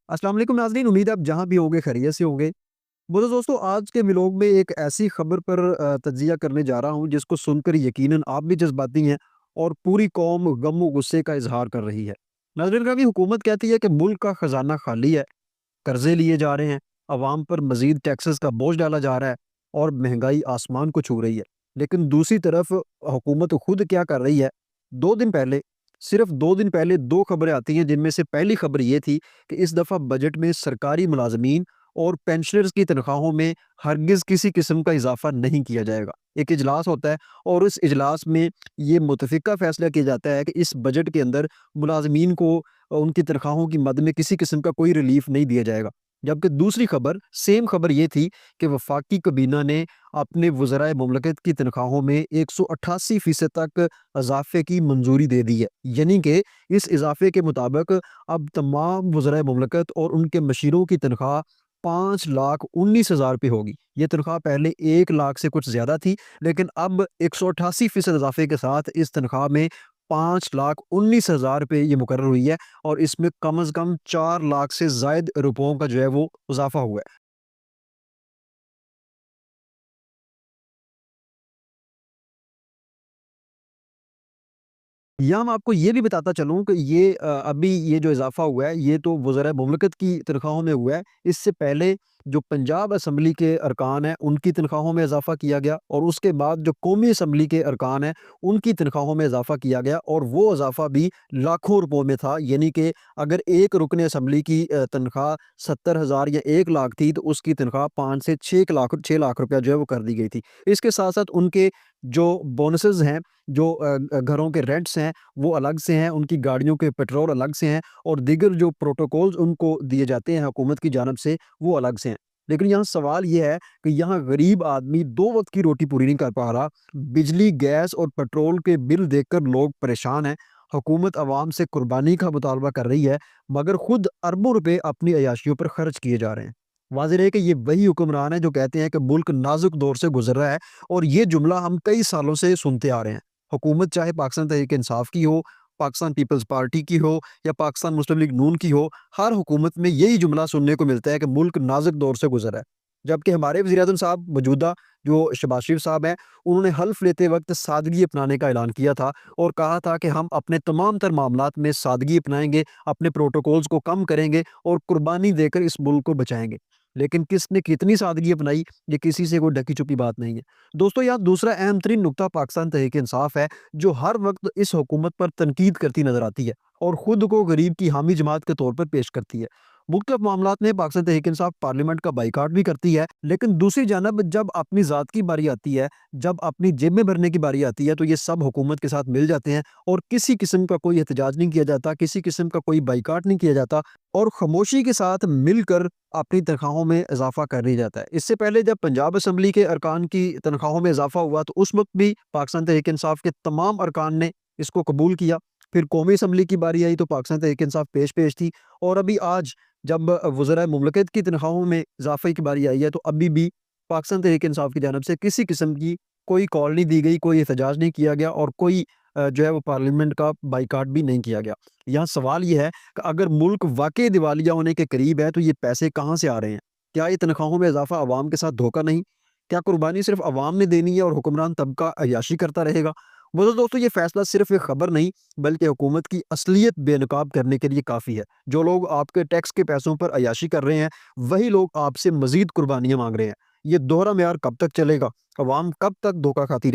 अस्सलाम वालेकुम नाज़रीन, उम्मीद है आप जहाँ भी होंगे खैरियत से होंगे। बोलो दोस्तों, आज के व्लॉग में एक ऐसी खबर पर तज्ज़िया करने जा रहा हूँ जिसको सुनकर यकीनन आप भी जज़्बाती हैं और पूरी कौम गम व गुस्से का इज़हार कर रही है। नाज़रीन, कभी हुकूमत कहती है कि मुल्क का खजाना खाली है, कर्ज़े लिए जा रहे हैं, अवाम पर मज़ीद टैक्सेस का बोझ डाला जा रहा है और महँगाई आसमान को छू रही है। लेकिन दूसरी तरफ हुकूमत खुद क्या कर रही है? 2 दिन पहले, सिर्फ़ 2 दिन पहले 2 खबरें आती हैं जिनमें से पहली खबर ये थी कि इस दफ़ा बजट में सरकारी मुलाज़मीन और पेंशनर्स की तनख्वाहों में हरगिज़ किसी किस्म का इज़ाफ़ा नहीं किया जाएगा। एक इजलास होता है और उस इजलास में ये मुतफ़िक़ा फ़ैसला किया जाता है कि इस बजट के अंदर मुलाज़मीन को उनकी तनख्वाहों की मद में किसी किस्म का कोई रिलीफ़ नहीं दिया जाएगा। जबकि दूसरी खबर, सेम खबर ये थी कि वफ़ाकी काबीना ने अपने वज़राए मुमलकत की तनख्वाहों में 188% तक इज़ाफ़े की मंज़ूरी दे दी है। यानी कि इस इज़ाफ़े के मुताबिक अब तमाम वज़राए मुमलकत और उनके मशीरों की तनख्वाह 5,19,000 रुपए होगी। ये तनख्वाह पहले 1 लाख से कुछ ज़्यादा थी, लेकिन अब 188% इज़ाफ़े के साथ इस तनख्वाह में 5,19,000 रुपए ये मुकर्रर हुई है और इसमें कम से कम 4 लाख से ज़ायद रुपयों का जो है वो इज़ाफ़ा हुआ है। यहाँ मैं आपको ये भी बताता चलूँ कि ये अभी ये जो इज़ाफ़ा हुआ है, ये तो वज़राए मुमलकत की तनख्वाहों में हुआ है। इससे पहले जो पंजाब असम्बली के अरकान हैं, उनकी तनख्वाहों में इज़ाफ़ा किया गया और उसके बाद जो कौमी असम्बली के अरकान हैं, उनकी तनख्वाहों में इज़ाफ़ा किया गया और वो इज़ाफ़ा भी लाखों रुपयों में था। यानी कि अगर एक रुकने असम्बली की तनख्वाह 70,000 या 1 लाख थी, तो उसकी तनख्वाह 5 से 6 लाख रुपया जो है वो कर दी गई थी। इसके साथ-साथ उनके जो बोनसेस हैं, जो घरों के रेंट्स हैं, वो अलग से हैं, उनकी गाड़ियों के पेट्रोल अलग से हैं और दीगर जो प्रोटोकॉल्स उनको दिए जाते हैं हुकूमत की जानिब से, वो अलग से हैं। लेकिन यहाँ सवाल ये है कि यहाँ गरीब आदमी 2 वक़्त की रोटी पूरी नहीं कर पा रहा। बिजली, गैस और पेट्रोल के बिल देखकर लोग परेशान हैं। हुकूमत अवाम से कुर्बानी का मुतालबा कर रही है, मगर खुद अरबों रुपए अपनी अय्याशियों पर खर्च किए जा रहे हैं। वाज़ेह है कि ये वही हुक्मरान हैं जो कहते हैं कि मुल्क नाज़ुक दौर से गुज़र रहा है और ये जुमला हम कई सालों से सुनते आ रहे हैं। हुकूमत चाहे पाकिस्तान तहरीक-ए-इंसाफ की हो, पाकिस्तान पीपल्स पार्टी की हो या पाकिस्तान मुस्लिम लीग नून की हो, हर हुकूमत में यही जुमला सुनने को मिलता है कि मुल्क नाज़ुक दौर से गुज़र रहा है। जबकि हमारे वज़ीर-ए-आज़म साहब मौजूदा जो शहबाज शरीफ साहब हैं, उन्होंने हल्फ़ लेते वक़्त सादगी अपनाने का ऐलान किया था और कहा था कि हम अपने तमाम तर मामलात में सादगी अपनाएँगे, अपने प्रोटोकॉल्स को कम करेंगे और कुर्बानी देकर इस मुल्क को बचाएँगे। लेकिन किसने कितनी सादगी अपनाई, ये किसी से कोई ढकी-छुपी बात नहीं है। दोस्तों, यहाँ दूसरा अहम तरीन नुकता पाकिस्तान तहरीक-ए-इंसाफ है, जो हर वक़्त इस हुकूमत पर तनकीद करती नज़र आती है और खुद को गरीब की हामी जमात के तौर पर पेश करती है। मुख्तलिफ मामलात में पाकिस्तान तहरीक-ए-इंसाफ पार्लियामेंट का बाइकॉट भी करती है, लेकिन दूसरी जानब जब अपनी ज़ात की बारी आती है, जब अपनी जेबें भरने की बारी आती है, तो ये सब हुकूमत के साथ मिल जाते हैं और किसी किस्म का कोई एहतजाज नहीं किया जाता, किसी किस्म का कोई बाइकॉट नहीं किया जाता और खामोशी के साथ मिलकर अपनी तनख्वाहों में इज़ाफ़ा कर दिया जाता है। इससे पहले जब पंजाब असम्बली के अरकान की तनख्वाहों में इज़ाफ़ा हुआ, तो उस वक़्त भी पाकिस्तान तहरीक-ए-इंसाफ के तमाम अरकान ने इसको कबूल किया। फिर कौमी असम्बली की बारी आई तो पाकिस्तान तहरीक-ए-इंसाफ पेश-पेश थी और अभी आज जब वज़राए मुमलकत की तनख्वाहों में इज़ाफ़े की बारी आई है, तो अभी भी पाकिस्तान तहरीक-ए-इंसाफ की जानिब से किसी किस्म की कोई कॉल नहीं दी गई, कोई एहतजाज नहीं किया गया और कोई जो है वो पार्लियामेंट का बाइकॉट भी नहीं किया गया। यहाँ सवाल ये है कि अगर मुल्क वाक़ई दिवालिया होने के करीब है, तो ये पैसे कहाँ से आ रहे हैं? क्या ये तनख्वाहों में इज़ाफ़ा अवाम के साथ धोखा नहीं? क्या कुर्बानी सिर्फ़ अवाम ने देनी है और हुक्मरान तबका अय्याशी करता रहेगा? मतलब दोस्तों, ये फ़ैसला सिर्फ़ एक खबर नहीं, बल्कि हुकूमत की असलियत बेनकाब करने के लिए काफ़ी है। जो लोग आपके टैक्स के पैसों पर अय्याशी कर रहे हैं, वही लोग आपसे मज़ीद कुर्बानियाँ माँग रहे हैं। ये दोहरा मेयार कब तक चलेगा? अवाम कब तक धोखा खाती